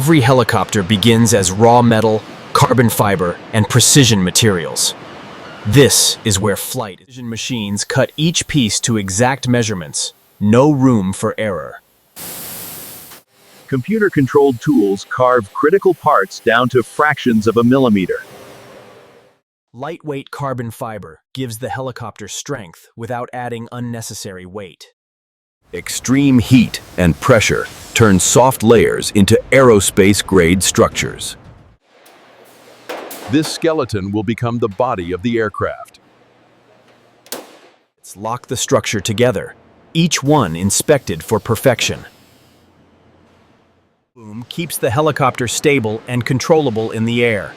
Every helicopter begins as raw metal, carbon fiber, and precision materials. This is where flight precision machines cut each piece to exact measurements, no room for error. Computer-controlled tools carve critical parts down to fractions of a millimeter. Lightweight carbon fiber gives the helicopter strength without adding unnecessary weight. Extreme heat and pressure turn soft layers into aerospace-grade structures. This skeleton will become the body of the aircraft. Let's lock the structure together, each one inspected for perfection. Boom keeps the helicopter stable and controllable in the air.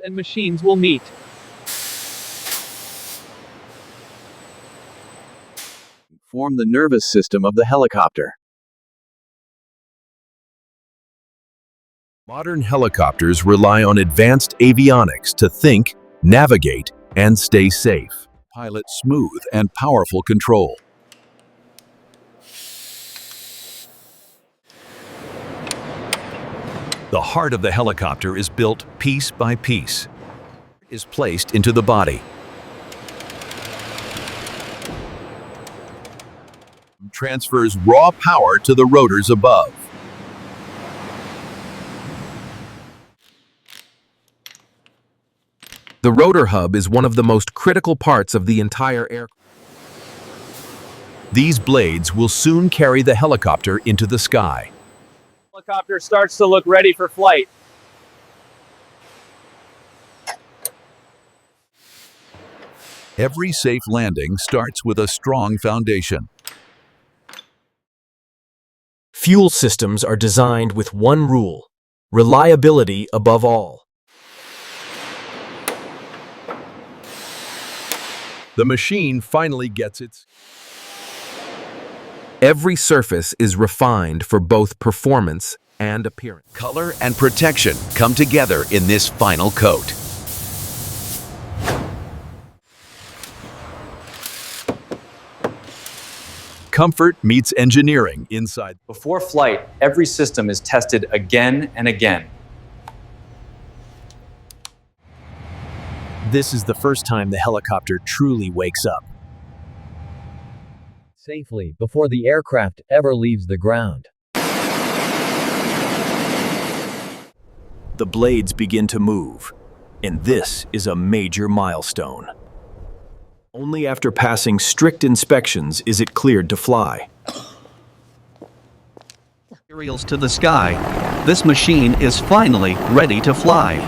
And machines will meet. Form the nervous system of the helicopter. Modern helicopters rely on advanced avionics to think, navigate, and stay safe. Pilot smooth and powerful control. The heart of the helicopter is built piece by piece. It is placed into the body. Transfers raw power to the rotors above. The rotor hub is one of the most critical parts of the entire aircraft. These blades will soon carry the helicopter into the sky. Helicopter starts to look ready for flight. Every safe landing starts with a strong foundation. Fuel systems are designed with one rule: reliability above all. The machine finally gets its... Every surface is refined for both performance and appearance. Color and protection come together in this final coat. Comfort meets engineering inside. Before flight, every system is tested again and again. This is the first time the helicopter truly wakes up. Safely before the aircraft ever leaves the ground. The blades begin to move, and this is a major milestone. Only after passing strict inspections is it cleared to fly. Materials to the sky. This machine is finally ready to fly.